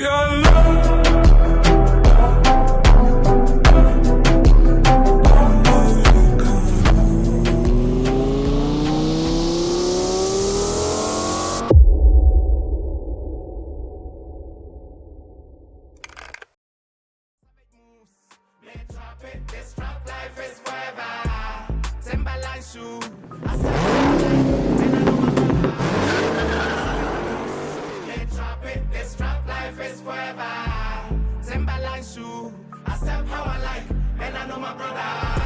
This trap life is forever. Timberland shoe. This trap life is forever. Timberland shoe. I sell how I like, and I know my brother.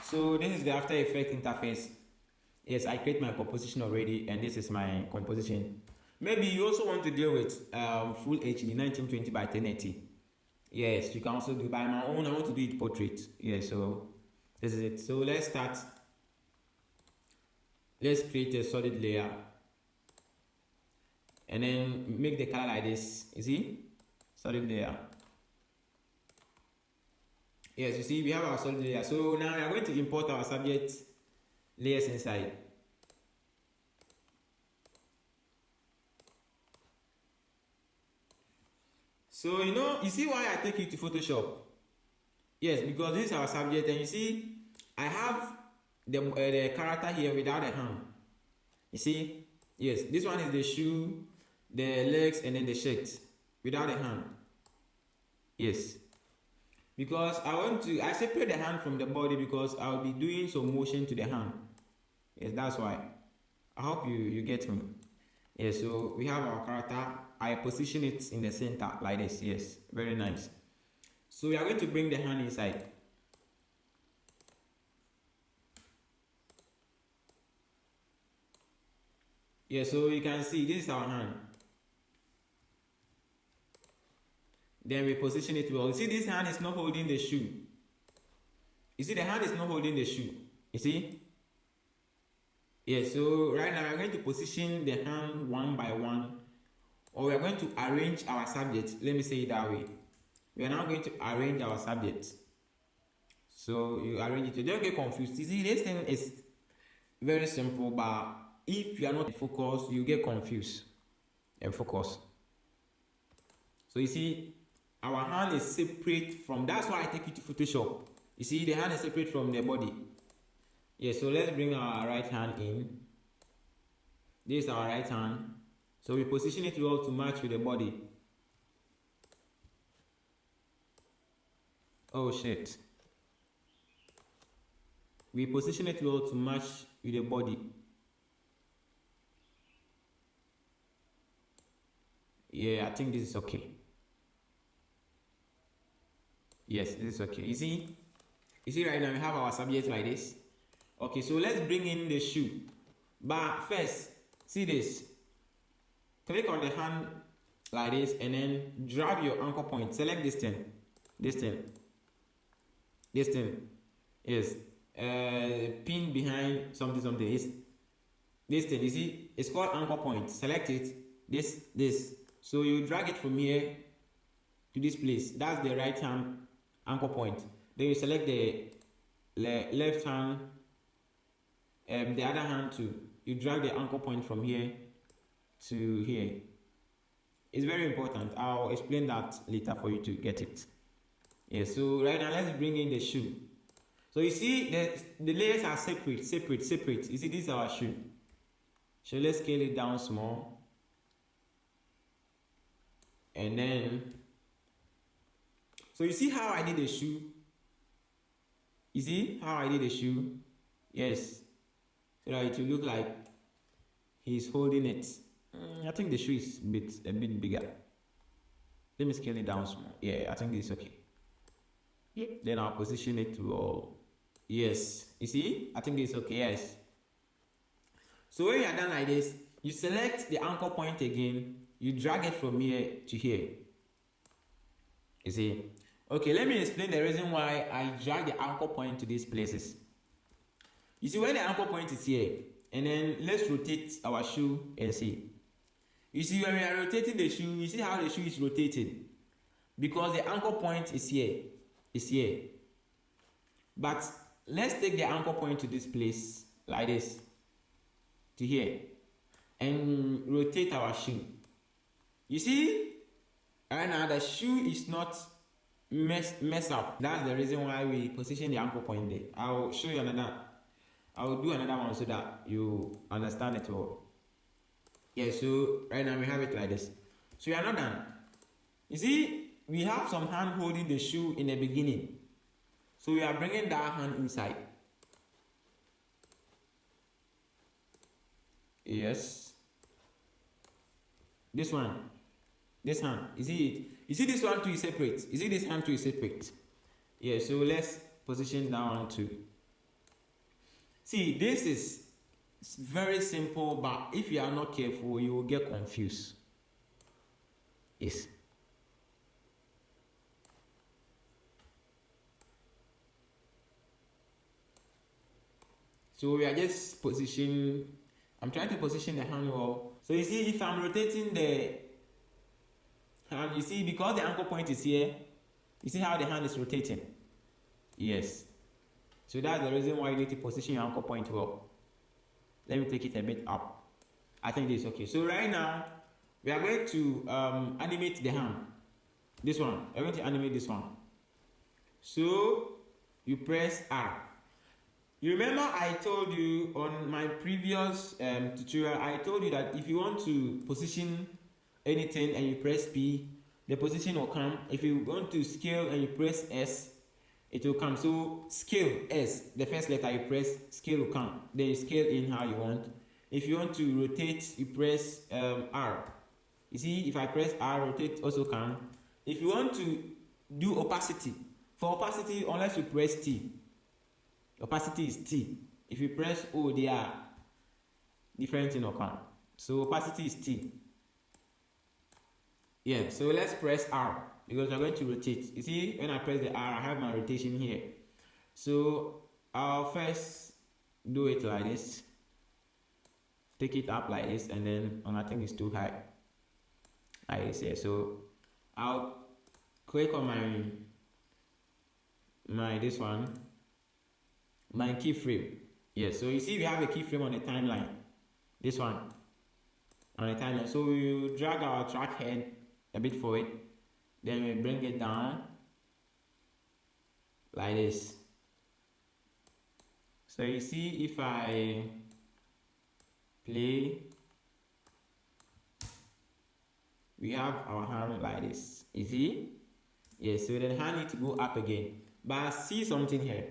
So this is the After Effects interface. Yes, I create my composition already, and this is my composition. Maybe you also want to deal with full HD 1920 by 1080. Yes, you can also do by my own. I want to do it portrait. Yes, so this is it. So let's start. Let's create a solid layer, and then make the color like this. You see, solid layer. Yes, you see, we have our solid layer. So now we are going to import our subject layers inside. So you see why I take you to Photoshop? Yes, because this is our subject, and you see, I have the character here without a hand. You see, yes, this one is the shoe, the legs, and then the shirt without a hand. Yes, because I separate the hand from the body because I'll be doing some motion to the hand. Yes, that's why. I hope you get me. Yes, so we have our character. I position it in the center like this. Yes, very nice. So we are going to bring the hand inside. Yeah, so you can see this is our hand. Then we position it well. You see, this hand is not holding the shoe. You see, the hand is not holding the shoe. You see? Yeah, so right now we're going to position the hand one by one, or we're going to arrange our subject. Let me say it that way. We are now going to arrange our subject. So you arrange it. You don't get confused. You see, this thing is very simple, but if you are not focused, you get confused and focus. So you see, our hand is separate from, that's why I take you to Photoshop. You see, the hand is separate from the body. Yeah, so let's bring our right hand in. This is our right hand. So we position it well to match with the body. Oh shit. We position it well to match with the body. Yeah, I think this is okay. Yes, this is okay. You see right now we have our subject like this. Okay, so let's bring in the shoe. But first, see this. Click on the hand like this and then drag your anchor point. Select this thing. This thing. This thing. Yes. Pin behind something. It's this thing. You see, it's called anchor point. Select it. This. So you drag it from here to this place. That's the right hand anchor point. Then you select the left hand, the other hand too. You drag the anchor point from here to here. It's very important. I'll explain that later for you to get it. Yeah, so right now let's bring in the shoe. So you see the layers are separate. You see, this is our shoe. So let's scale it down small. And then, so you see how I did the shoe? You see how I did the shoe? Yes. So that it will look like he's holding it. I think the shoe is a bit bigger. Let me scale it down small. Yeah, I think this is okay. Yeah. Then I'll position it to all. Yes. You see? I think this is okay. Yes. So when you are done like this, you select the anchor point again. You drag it from here to here. You see? Okay, let me explain the reason why I drag the anchor point to these places. You see, when the anchor point is here, and then let's rotate our shoe and see. You see, when we are rotating the shoe, you see how the shoe is rotating? Because the anchor point is here. It's here. But let's take the anchor point to this place, like this. to here and rotate our shoe. You see, right now the shoe is not mess up. That's the reason why we position the ankle point there. I'll show you another. I will do another one so that you understand it all. Yeah, so right now we have it like this. So we are not done. You see, we have some hand holding the shoe in the beginning. So we are bringing that hand inside. Yes. This one. This hand. You see it? You see this one too is separate. You see this hand too is separate. Yeah, so let's position that one too. See, this is very simple, but if you are not careful, you will get confused. Yes. So we are just positioning. I'm trying to position the hand well. So you see, if I'm rotating the hand, you see, because the ankle point is here, you see how the hand is rotating? Yes. So that's the reason why you need to position your ankle point well. Let me take it a bit up. I think this is okay. So right now, we are going to animate the hand. This one. We're going to animate this one. So you press R. You remember I told you on my previous tutorial, I told you that if you want to position anything and you press P, the position will come. If you want to scale and you press S, it will come. So scale S, the first letter you press, scale will come. Then you scale in how you want. If you want to rotate, you press R. You see, if I press R, rotate also come. If you want to do opacity, for opacity, unless you press T, opacity is T. If you press O, they are different in account. So opacity is T. Yeah, so let's press R because we're going to rotate. You see, when I press the R, I have my rotation here. So I'll first do it like this. Take it up like this, and then when I think it's too high, I say so. I'll click on my this one. My keyframe. Yes, so you see we have a keyframe on the timeline. This one on the timeline. So we drag our track head a bit forward, then we bring it down like this. So you see if I play, we have our hand like this. You see? Yes, so the hand needs to go up again. But I see something here.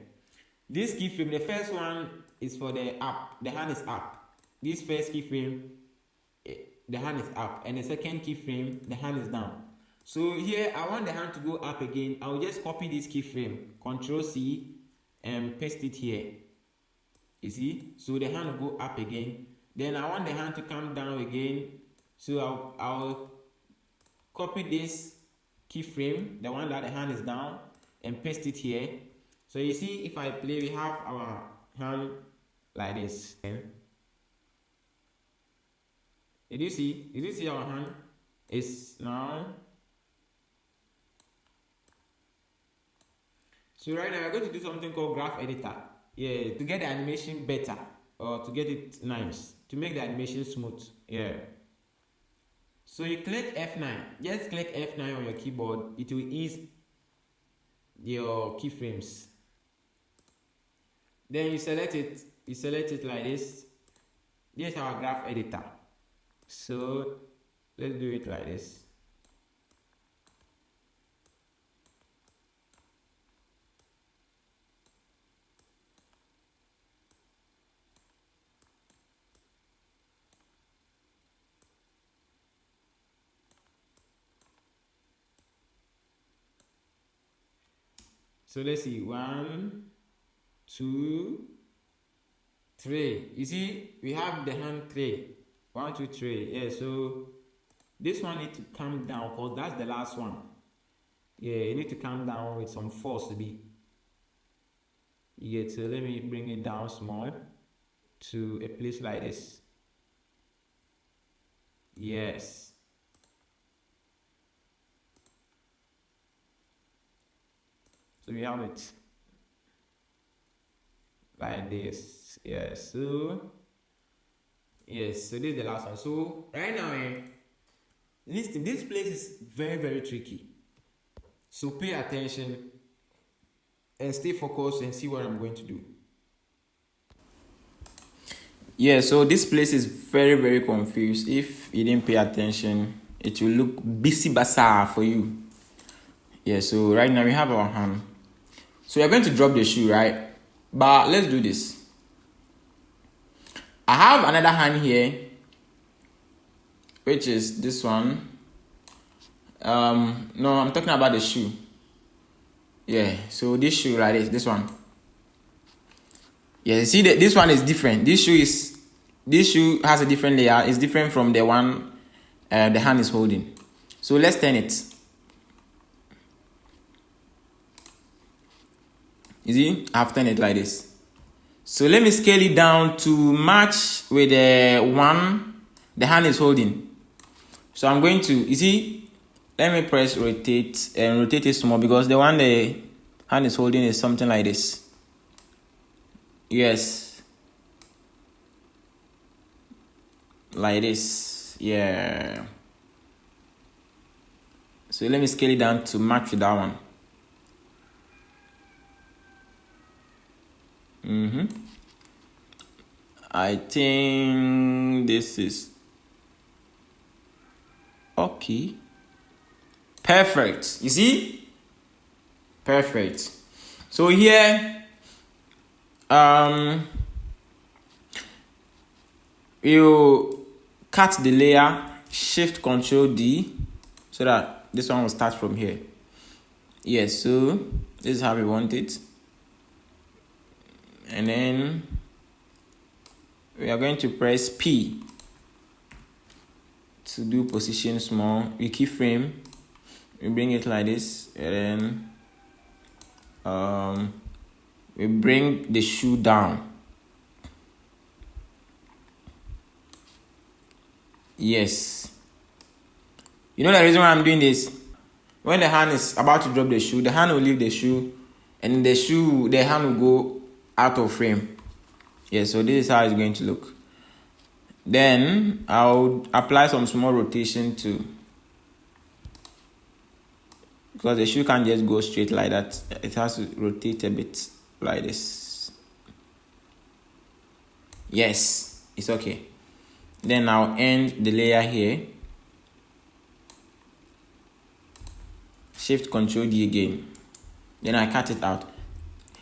This keyframe, the first one is for the up. The hand is up. This first keyframe, the hand is up. And the second keyframe, the hand is down. So here, I want the hand to go up again. I will just copy this keyframe, Ctrl C, and paste it here. You see? So the hand will go up again. Then I want the hand to come down again. So I'll copy this keyframe, the one that the hand is down, and paste it here. So you see, if I play, we have our hand like this. Did you see? Did you see our hand is now? So right now we're going to do something called graph editor. Yeah, to get the animation better or to get it nice, to make the animation smooth. Yeah. So you click F9. Just click F9 on your keyboard. It will ease your keyframes. Then you select it like this. This is our graph editor. So let's do it like this. So let's see, 1, 2, 3. You see, we have the hand 3. 1, 2, 3. Yeah, so this one needs to come down because that's the last one. Yeah, you need to come down with some force to be. Yeah, so let me bring it down small to a place like this. Yes. So we have it like this. Yeah, so Yes, so this is the last one. So right now, listen, this place is very, very tricky. So pay attention and stay focused and see what I'm going to do. Yeah, so this place is very, very confused. If you didn't pay attention, it will look busy bazaar for you. Yeah, so right now we have our hand. So we're going to drop the shoe, right? But let's do this. I have another hand here, which is this one. No, I'm talking about the shoe. Yeah, so this shoe right, this one. Yeah, see that this one is different. This shoe has a different layer. It's different from the one the hand is holding. So let's turn it. You see, I've turned it like this. So let me scale it down to match with the one the hand is holding. So I'm going to, you see, let me press rotate and rotate it small because the one the hand is holding is something like this. Yes. Like this. Yeah. So let me scale it down to match with that one. I think this is okay. Perfect. You see? Perfect. So here, you cut the layer, Shift Control D, so that this one will start from here. Yes, so this is how we want it. And then we are going to press P to do position small. We keyframe, we bring it like this, and then we bring the shoe down. Yes. You know the reason why I'm doing this? When the hand is about to drop the shoe, the hand will leave the shoe, and the hand will go out of frame. Yeah, so this is how it's going to look. Then I'll apply some small rotation too, because the shoe can't just go straight like that. It has to rotate a bit like this. Yes, it's okay. Then I'll end the layer here. Shift Control D again. Then I cut it out.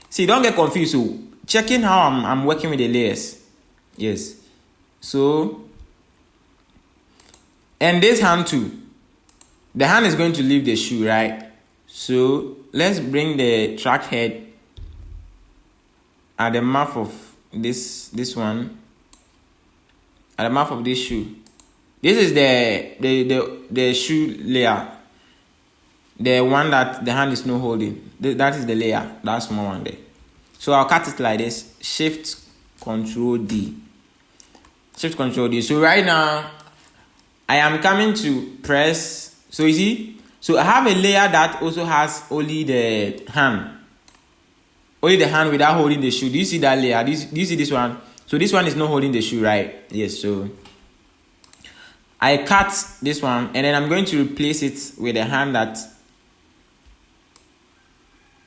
See, don't get confused. So checking how I'm working with the layers. Yes. So, and this hand too. The hand is going to leave the shoe, right? So let's bring the track head at the mouth of this one. At the mouth of this shoe. This is the shoe layer. The one that the hand is not holding. That is the layer. That small one there. So I'll cut it like this. Shift Control D. Shift Control D. So right now, I am coming to press. So you see? So I have a layer that also has only the hand. Only the hand without holding the shoe. Do you see that layer? Do you see this one? So this one is not holding the shoe, right? Yes, so I cut this one and then I'm going to replace it with a hand that.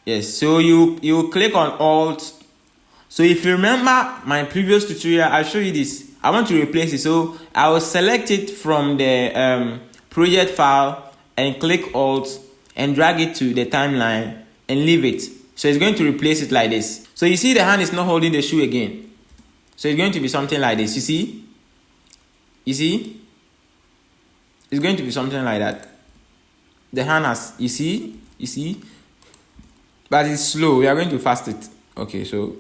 Yes, so you click on Alt. So if you remember my previous tutorial, I'll show you this. I want to replace it. So I will select it from the project file and click Alt and drag it to the timeline and leave it. So it's going to replace it like this. So you see the hand is not holding the shoe again. So it's going to be something like this. You see? You see? It's going to be something like that. The hand has, you see? You see? But it's slow. We are going to fast it. Okay, so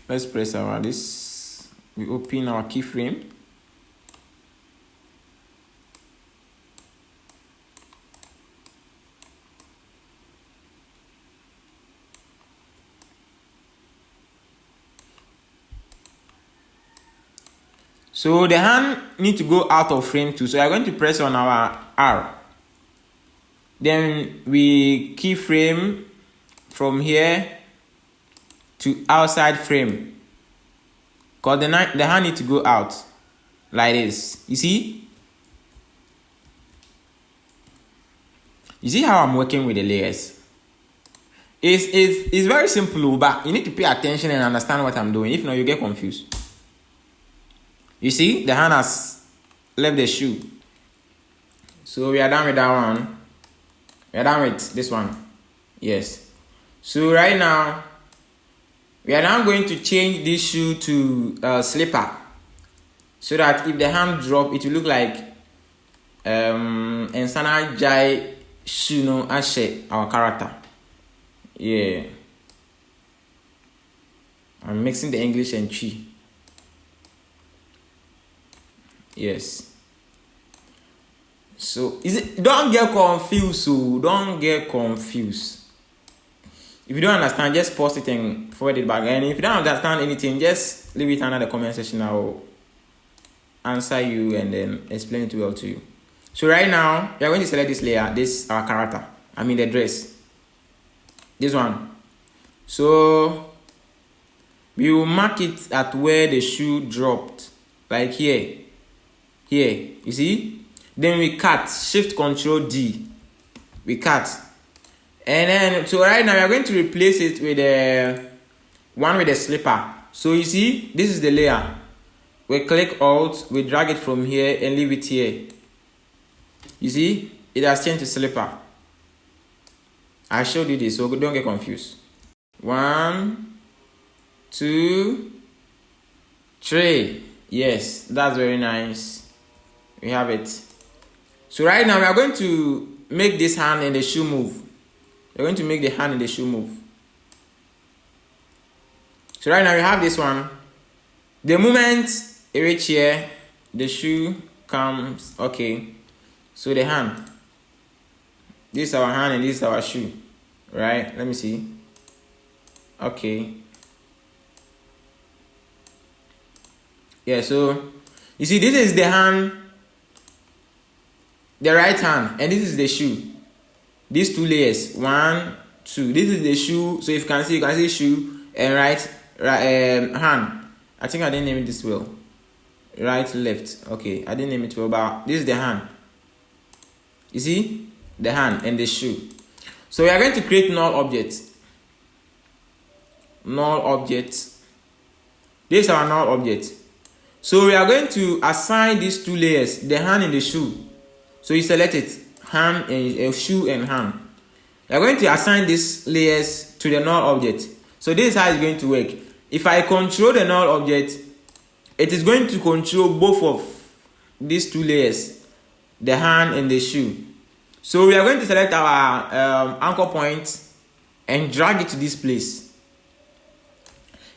let's press our this. We open our keyframe. So the hand need to go out of frame too. So we are going to press on our R. Then we keyframe from here to outside frame. because the hand need to go out like this. You see? You see how I'm working with the layers? It's very simple, but you need to pay attention and understand what I'm doing. If not, you get confused. You see, the hand has left the shoe. So we are done with that one. We are done with this one. Yes. So right now, we are now going to change this shoe to slipper. So that if the hand drop, it will look like Ensana Jai shoe no Ashe, our character. Yeah. I'm mixing the English and Chi. Yes. So don't get confused. So don't get confused. If you don't understand, just post it and forward it back. And if you don't understand anything, just leave it under the comment section. I will answer you and then explain it well to you. So right now, we are going to select this layer. This our character. I mean the dress. This one. So we will mark it at where the shoe dropped, like here. Here, you see? Then we cut, Shift Control D. We cut. And then, so right now we are going to replace it with the one with the slipper. So you see, this is the layer. We click Alt, we drag it from here and leave it here. You see, it has changed to slipper. I showed you this, so don't get confused. 1, 2, 3. Yes, that's very nice. We have it. So right now we are going to make this hand and the shoe move. We're going to make the hand and the shoe move. So right now we have this one. The moment it reaches here, the shoe comes. Okay. So the hand. This is our hand and this is our shoe. Right? Let me see. Okay. Yeah, so you see this is the hand, the right hand, and this is the shoe. These two layers, 1, 2. This is the shoe. So if you can see shoe and right hand. I think I didn't name it this well. Right, left. Okay, I didn't name it well, but this is the hand. You see the hand and the shoe. So we are going to create null object. Null object. This is our null object. So we are going to assign these two layers, the hand and the shoe. So you select it, hand and shoe and hand. We are going to assign these layers to the null object. So this is how it's going to work. If I control the null object, it is going to control both of these two layers, the hand and the shoe. So we are going to select our anchor point and drag it to this place.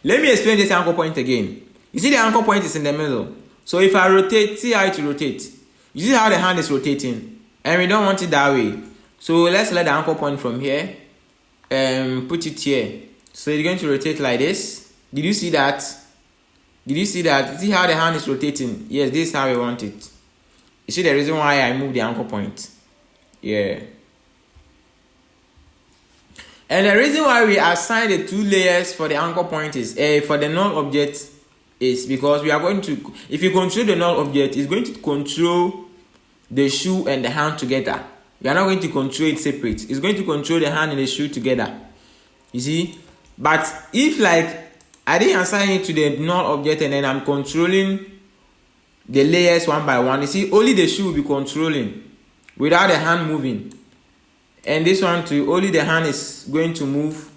Let me explain this anchor point again. You see the anchor point is in the middle. So if I rotate, see how it rotates. You see how the hand is rotating. And we don't want it that way. So let's select the anchor point from here and put it here. So it's going to rotate like this. Did you see that? Did you see that? See how the hand is rotating? Yes, this is how we want it. You see the reason why I moved the anchor point? Yeah. And the reason why we assign the two layers for the anchor point is for the null object is because we are going to, if you control the null object, it's going to control the shoe and the hand together. We are not going to control it separate. It's going to control the hand and the shoe together. You see? But if like I didn't assign it to the null object and then I'm controlling the layers one by one, you see, only the shoe will be controlling without the hand moving. And this one too, only the hand is going to move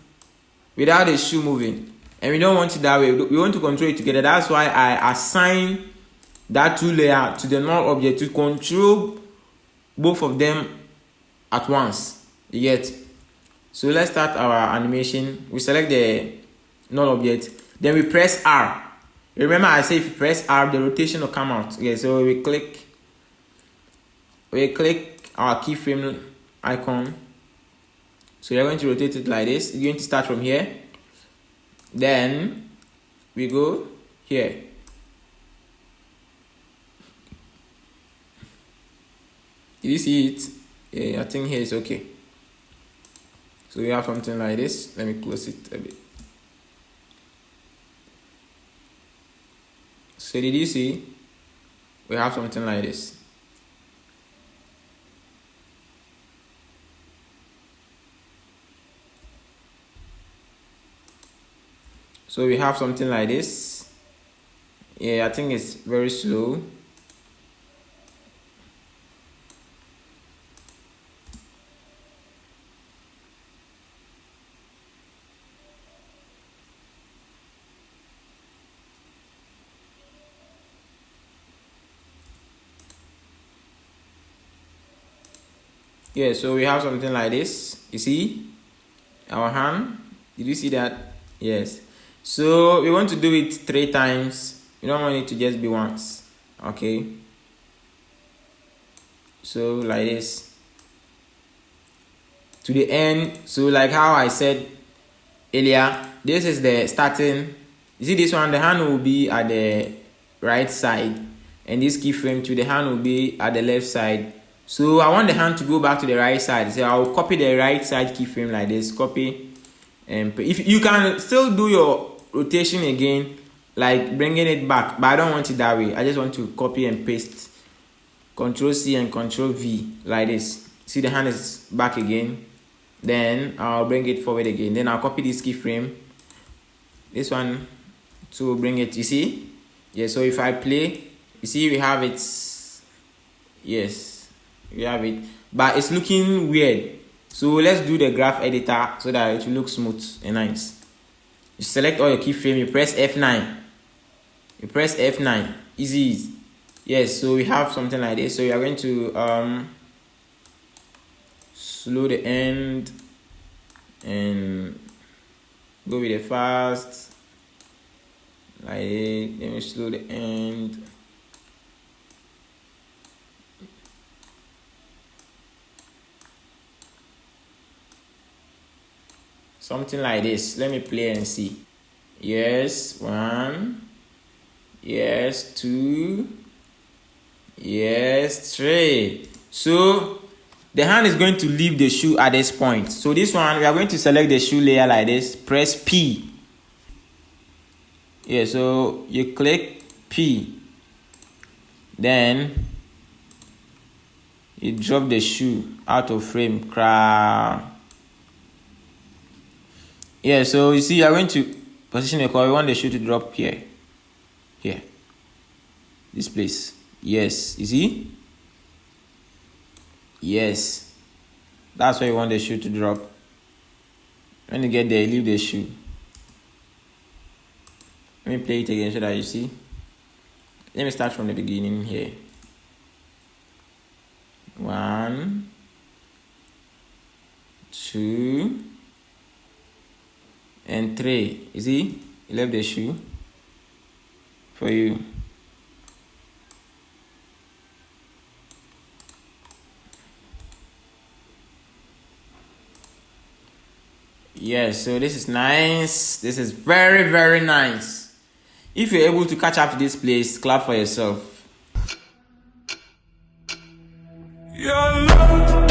without the shoe moving. And we don't want it that way. We want to control it together. That's why I assign that two layer to the null object to control both of them at once. You get? So let's start our animation. We select the null object. Then we press R. Remember I say if you press R, the rotation will come out. Okay, so we click our keyframe icon. So you're going to rotate it like this. You're going to start from here. Then we go here. Did you see it? Yeah, I think here is okay. So we have something like this. Let me close it a bit. So did you see? We have something like this. So we have something like this. Yeah, I think it's very slow. Yeah, so we have something like this. You see our hand? Did you see that? Yes. So we want to do it 3 times. You don't want it to just be once. Okay. So like this to the end. So like how I said earlier, this is the starting. You see this one, the hand will be at the right side, and this keyframe to the hand will be at the left side. So I want the hand to go back to the right side. So I'll copy the right side keyframe like this. Copy, and if you can still do your rotation again, like bringing it back, but I don't want it that way. I just want to copy and paste. Control C and Control V like this. See, the hand is back again. Then I'll bring it forward again. Then I'll copy this keyframe, this one, to bring it. You see? Yeah. So if I play, you see we have it. Yes, we have it, but it's looking weird. So let's do the graph editor so that it will look smooth and nice. You select all your keyframe. You press F9. You press F9. Easy. Yes, so we have something like this. So we are going to slow the end and go with the fast. Like it. Let me slow the end. Something like this. Let me play and see. Yes, 1. Yes, 2. Yes, 3. So the hand is going to leave the shoe at this point. So this one, we are going to select the shoe layer like this. Press P. Yeah, so you click P. Then you drop the shoe out of frame. Yeah, so you see, you are going to position the coil. We want the shoe to drop here. Here. This place. Yes, you see? Yes. That's where you want the shoe to drop. When you get there, leave the shoe. Let me play it again so that you see. Let me start from the beginning here. 1, 2, and 3. You see? You left the shoe for you. Yes, so this is nice. This is very, very nice. If you're able to catch up to this place, clap for yourself. Your love.